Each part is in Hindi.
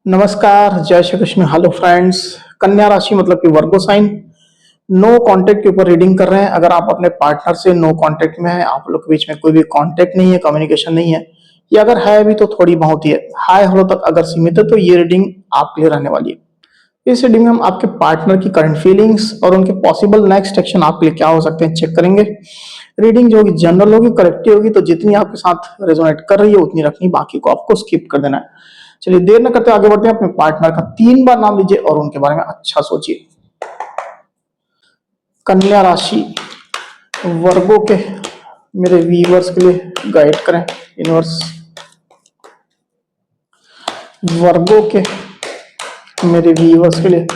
नमस्कार, जय श्री कृष्ण। Hello friends. कन्या राशि मतलब कि वर्गो साइन। नो कांटेक्ट के ऊपर रीडिंग कर रहे हैं। अगर आप अपने पार्टनर से नो कांटेक्ट में हैं, आप लोग के बीच में कोई भी कांटेक्ट नहीं है, कम्युनिकेशन नहीं है, या अगर है भी तो थोड़ी बहुत ही है, हाय हेलो तक अगर सीमित है, तो ये रीडिंग आपके लिए रहने वाली है। इस रीडिंग में हम आपके पार्टनर की करंट फीलिंग्स और उनके पॉसिबल नेक्स्ट एक्शन आपके लिए क्या हो सकते हैं चेक करेंगे। रीडिंग जो होगी जनरल होगी, करेक्टिव होगी, तो जितनी आपके साथ रेजोनेट कर रही है उतनी रखनी, बाकी को आपको स्किप कर देना है। चलिए देर न करते आगे बढ़ते हैं। अपने पार्टनर का 3 बार नाम लीजिए और उनके बारे में अच्छा सोचिए। कन्या राशि वर्गों के मेरे व्यूअर्स के लिए गाइड करें। यूनिवर्स वर्गों के मेरे व्यूअर्स के लिए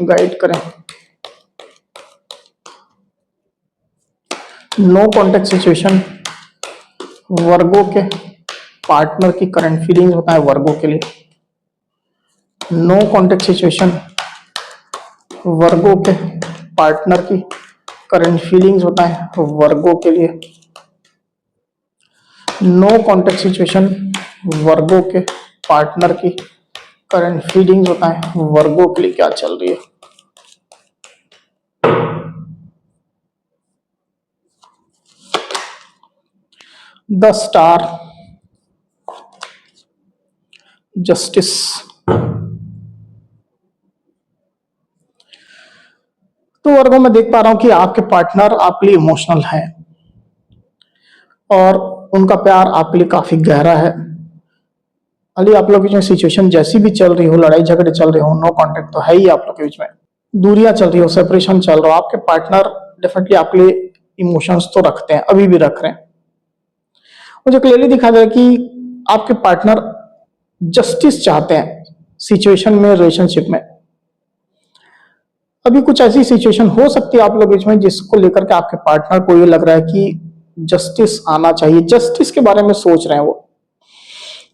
गाइड करें। नो कॉन्टेक्ट सिचुएशन वर्गों के पार्टनर की करंट फीलिंग्स बताएं वर्गों के लिए। नो कॉन्टेक्ट सिचुएशन वर्गों के पार्टनर की करंट फीलिंग्स बताएं वर्गों के लिए। नो कॉन्टेक्ट सिचुएशन वर्गों के पार्टनर की करंट फीलिंग्स बताएं वर्गों के लिए क्या चल रही है। द स्टार, जस्टिस, तो वर्गों में देख पा रहा हूं कि आपके पार्टनर आपके लिए इमोशनल है और उनका प्यार आपके लिए काफी गहरा है। अली आप लोग की जो सिचुएशन जैसी भी चल रही हो, लड़ाई झगड़े चल रहे हो, नो कांटेक्ट तो है ही आप लोग के बीच में, दूरियां चल रही हो, सेपरेशन चल रहा हो, आपके पार्टनर डेफिनेटली आपके लिए इमोशंस तो रखते हैं, अभी भी रख रहे हैं। मुझे क्लियरली दिखा दे कि आपके पार्टनर जस्टिस चाहते हैं सिचुएशन में, रिलेशनशिप में। अभी कुछ ऐसी सिचुएशन हो सकती है आप लोग बीच में जिसको लेकर के आपके पार्टनर को ये लग रहा है कि जस्टिस आना चाहिए, जस्टिस के बारे में सोच रहे हैं वो।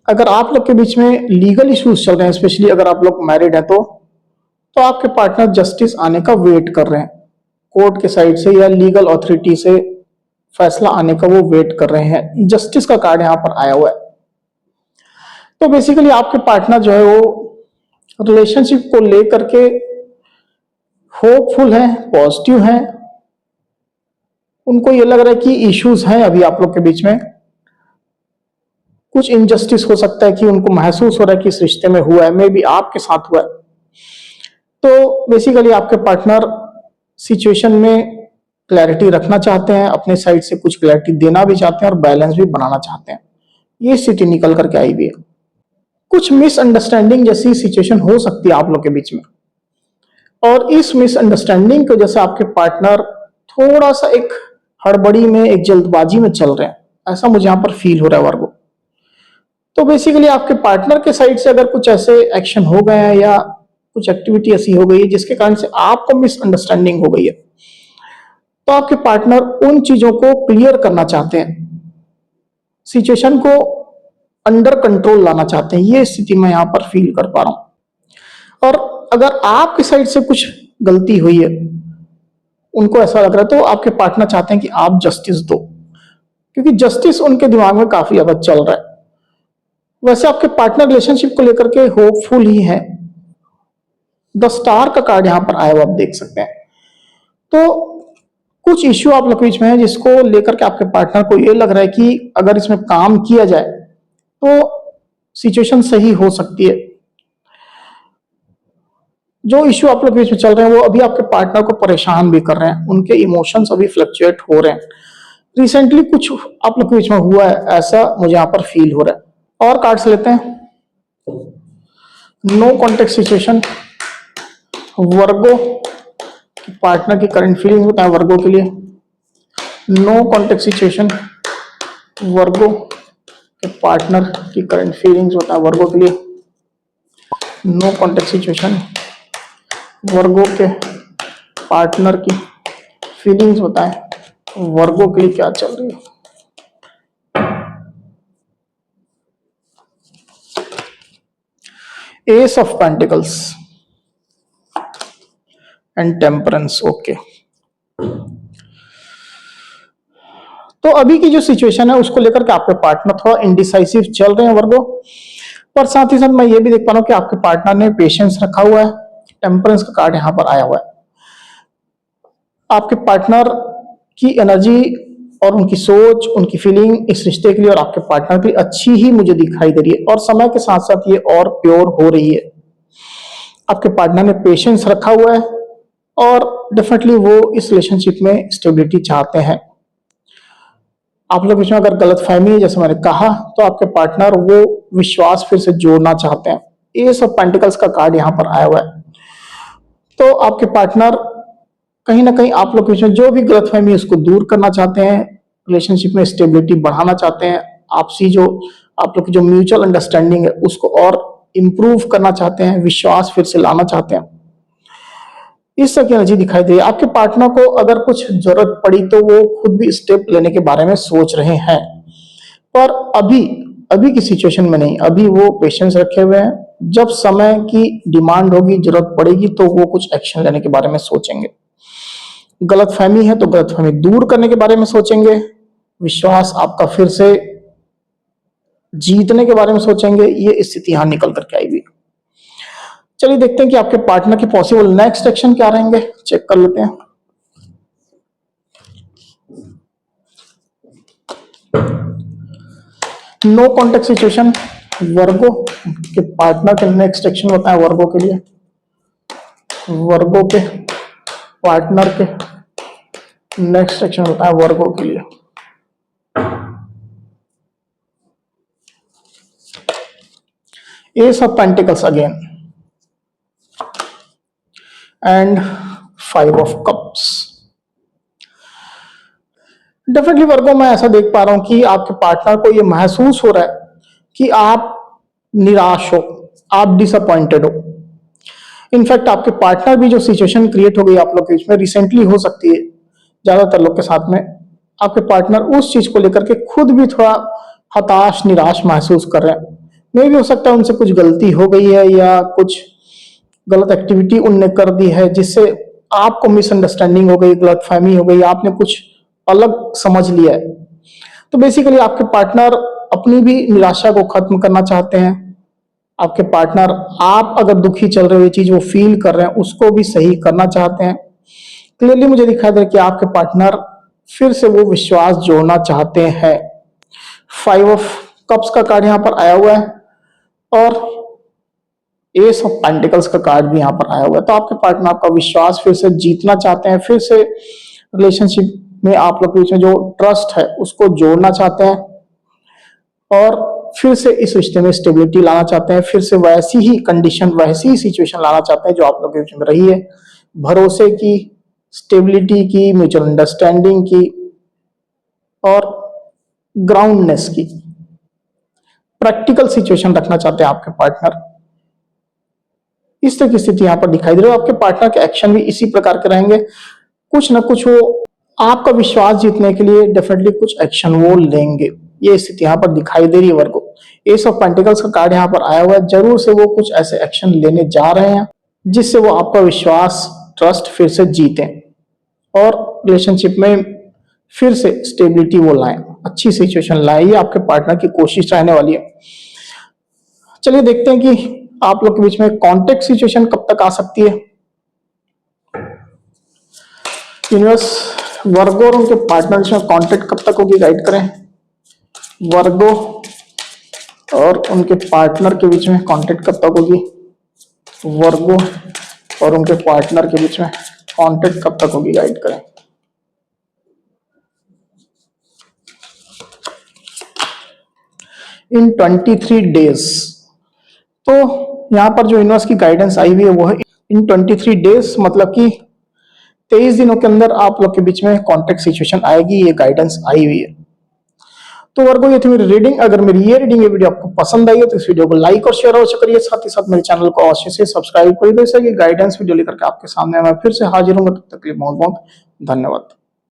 अगर आप लोग के बीच में लीगल इश्यूज चल रहे हैं, स्पेशली अगर आप लोग मैरिड हैं, तो आपके पार्टनर जस्टिस आने का वेट कर रहे हैं, कोर्ट के साइड से या लीगल अथॉरिटी से फैसला आने का वो वेट कर रहे हैं। जस्टिस का कार्ड यहाँ पर आया हुआ है। तो बेसिकली आपके पार्टनर जो है वो रिलेशनशिप को लेकर के होपफुल है, पॉजिटिव है। उनको ये लग रहा है कि इश्यूज हैं अभी आप लोग के बीच में, कुछ इनजस्टिस हो सकता है कि उनको महसूस हो रहा है कि इस रिश्ते में हुआ है, मे बी आपके साथ हुआ है। तो बेसिकली आपके पार्टनर सिचुएशन में क्लैरिटी रखना चाहते हैं, अपने साइड से कुछ क्लैरिटी देना भी चाहते हैं और बैलेंस भी बनाना चाहते हैं। ये स्थिति निकल करके आई भी है। कुछ मिसअंडरस्टैंडिंग जैसी सिचुएशन हो सकती है आप लोग के बीच में, और इस मिसअंडरस्टैंडिंग की वजह से आपके पार्टनर थोड़ा सा एक हड़बड़ी में, एक जल्दबाजी में चल रहे हैं, ऐसा मुझे यहां पर फील हो रहा है वर्गो। तो बेसिकली आपके पार्टनर के साइड से अगर कुछ ऐसे एक्शन हो गए हैं या कुछ एक्टिविटी ऐसी हो गई है जिसके कारण से आपको मिसअंडरस्टैंडिंग हो गई है, तो आपके पार्टनर उन चीजों को क्लियर करना चाहते हैं, सिचुएशन को अंडर कंट्रोल लाना चाहते हैं। ये स्थिति मैं यहां पर फील कर पा रहा हूं। और अगर आपके साइड से कुछ गलती हुई है, उनको ऐसा लग रहा है, तो आपके पार्टनर चाहते हैं कि आप जस्टिस दो, क्योंकि जस्टिस उनके दिमाग में काफी ज्यादा चल रहा है। वैसे आपके पार्टनर रिलेशनशिप को लेकर के होपफुल ही है। द स्टार का कार्ड यहां पर आया हुआ आप देख सकते हैं। तो कुछ इश्यू आप लोग के बीच में है जिसको लेकर के आपके पार्टनर को ये लग रहा है कि अगर इसमें काम किया जाए तो सिचुएशन सही हो सकती है। जो इश्यू आप लोग के बीच में चल रहे हैं वो अभी आपके पार्टनर को परेशान भी कर रहे हैं, उनके इमोशंस अभी फ्लक्चुएट हो रहे हैं। रिसेंटली कुछ आप लोग के बीच में हुआ है, ऐसा मुझे यहाँ पर फील हो रहा है। और कार्ड्स लेते हैं। नो कॉन्टेक्ट सिचुएशन वर्गो पार्टनर की करंट फीलिंग बताएं वर्गो के लिए। नो कॉन्टेक्ट सिचुएशन वर्गो के पार्टनर की करंट फीलिंग्स बताएं वर्गो के लिए। नो कॉन्टेक्ट सिचुएशन वर्गो के पार्टनर की फीलिंग्स बताएं वर्गो के लिए क्या चल रही है। S of pentacles and temperance. Okay, तो अभी की जो सिचुएशन है उसको लेकर के आपके पार्टनर थोड़ा इंडिसाइसिव चल रहे हैं वर्गो। पर साथ ही साथ मैं ये भी देख पा रहा हूँ कि आपके पार्टनर ने पेशेंस रखा हुआ है। टेम्परेंस का कार्ड यहाँ पर आया हुआ है। आपके पार्टनर की एनर्जी और उनकी सोच, उनकी फीलिंग इस रिश्ते के लिए और आपके पार्टनर के लिए अच्छी ही मुझे दिखाई दे रही है, और समय के साथ साथ ये और प्योर हो रही है। आपके पार्टनर ने पेशेंस रखा हुआ है और डेफिनेटली वो इस रिलेशनशिप में स्टेबिलिटी चाहते हैं। आप लोग इसमें अगर गलतफहमी है, जैसे मैंने कहा, तो आपके पार्टनर वो विश्वास फिर से जोड़ना चाहते हैं। एस ऑफ पेंटिकल्स का कार्ड यहाँ पर आया हुआ है। तो आपके पार्टनर कहीं ना कहीं आप लोग के बीच में जो भी गलतफहमी है उसको दूर करना चाहते हैं, रिलेशनशिप में स्टेबिलिटी बढ़ाना चाहते हैं, आपसी जो आप लोग की जो म्यूचुअल अंडरस्टैंडिंग है उसको और इम्प्रूव करना चाहते हैं, विश्वास फिर से लाना चाहते हैं। इस तरह की एनर्जी दिखाई दे रही है। आपके पार्टनर को अगर कुछ जरूरत पड़ी तो वो खुद भी स्टेप लेने के बारे में सोच रहे हैं, पर अभी की सिचुएशन में नहीं। अभी वो पेशेंस रखे हुए हैं। जब समय की डिमांड होगी, जरूरत पड़ेगी, तो वो कुछ एक्शन लेने के बारे में सोचेंगे। गलतफहमी है तो गलतफहमी दूर करने के बारे में सोचेंगे, विश्वास आपका फिर से जीतने के बारे में सोचेंगे। ये स्थिति यहां निकल करके आई हुई। चलिए देखते हैं कि आपके पार्टनर के पॉसिबल नेक्स्ट एक्शन क्या रहेंगे, चेक कर लेते हैं। नो कॉन्टेक्ट सिचुएशन, वर्गो के पार्टनर के नेक्स्ट एक्शन होता है वर्गो के लिए। वर्गो के पार्टनर के नेक्स्ट एक्शन होता है वर्गो के लिए। Ace of pentacles again and 5 of cups. Definitely Virgo, मैं ऐसा देख पा रहा हूं कि आपके पार्टनर को ये महसूस हो रहा है कि आप निराश हो, आप डिसअपॉइंटेड हो। इनफैक्ट आपके पार्टनर भी जो सिचुएशन क्रिएट हो गई आप लोग के बीच में रिसेंटली हो सकती है, ज्यादातर लोग के साथ में, आपके पार्टनर उस चीज को लेकर के खुद भी थोड़ा हताश निराश महसूस कर रहे हैं। मे भी हो सकता है उनसे कुछ गलती हो गई है या कुछ गलत एक्टिविटी उनने कर दी है जिससे आपको मिसअंडरस्टैंडिंग हो गई, गलतफहमी हो गई, आपने कुछ अलग समझ लिया है। तो बेसिकली आपके पार्टनर अपनी भी निराशा को खत्म करना चाहते हैं। आपके पार्टनर आप अगर दुखी चल रहे हो, ये चीज वो फील कर रहे हैं, उसको भी सही करना चाहते हैं। क्लियरली मुझे दिखाई दे रहा है कि आपके पार्टनर फिर से वो विश्वास जोड़ना चाहते हैं। 5 ऑफ कप्स का कार्ड यहाँ पर आया हुआ है और एस ऑफ पेंटिकल्स का कार्ड भी यहाँ पर आया हुआ है। तो आपके पार्टनर आपका विश्वास फिर से जीतना चाहते हैं, फिर से रिलेशनशिप में आप लोग के बीच में जो ट्रस्ट है उसको जोड़ना चाहते हैं और फिर से इस रिश्ते में स्टेबिलिटी लाना चाहते हैं। फिर से वैसी ही कंडीशन, वैसी ही सिचुएशन लाना चाहते हैं जो आप लोग के बीच में रही है, भरोसे की, स्टेबिलिटी की, म्यूचुअल अंडरस्टैंडिंग की और ग्राउंडनेस की। प्रैक्टिकल सिचुएशन रखना चाहते हैं आपके पार्टनर। इस तरह की स्थिति यहां पर दिखाई दे रही है। आपके पार्टनर के एक्शन भी इसी प्रकार के रहेंगे। कुछ ना कुछ वो आपका विश्वास जीतने के लिए डेफिनेटली कुछ एक्शन वो लेंगे। ये स्थिति यहाँ पर दिखाई दे रही है वर्गो। एस ऑफ पेंटिकल्स का कार्ड यहाँ पर आया हुआ है। जरूर से वो कुछ ऐसे एक्शन लेने जा रहे हैं जिससे वो आपका विश्वास, ट्रस्ट फिर से जीतें और रिलेशनशिप में फिर से स्टेबिलिटी वो लाएं, अच्छी सिचुएशन लाएं। ये आपके पार्टनर की कोशिश रहने वाली है। चलिए देखते हैं कि आप लोग के बीच में कॉन्टेक्ट सिचुएशन कब तक आ सकती है। यूनिवर्स, वर्गो और उनके पार्टनर्स में कांटेक्ट कब तक होगी, गाइड करें। वर्गो और उनके पार्टनर के बीच में कांटेक्ट कब तक होगी। वर्गो और उनके पार्टनर के बीच में कांटेक्ट कब तक होगी, गाइड करें। इन 23 डेज। तो यहां पर जो यूनिवर्स की गाइडेंस आई हुई है वो है इन 23 डेज, मतलब कि 23 दिनों के अंदर आप लोग के बीच में कॉन्टेक्ट सिचुएशन आएगी। ये गाइडेंस आई हुई है। तो वर्गो, ये थी मेरी रीडिंग। अगर मेरी ये रीडिंग, ये वीडियो आपको पसंद आई है तो इस वीडियो को लाइक और शेयर अवश्य करिए। साथ ही साथ मेरे चैनल को अवश्य से सब्सक्राइब करिए। जैसे कि गाइडेंस वीडियो लेकर के आपके सामने मैं फिर से हाजिर हूँ। तब तक के लिए बहुत बहुत धन्यवाद।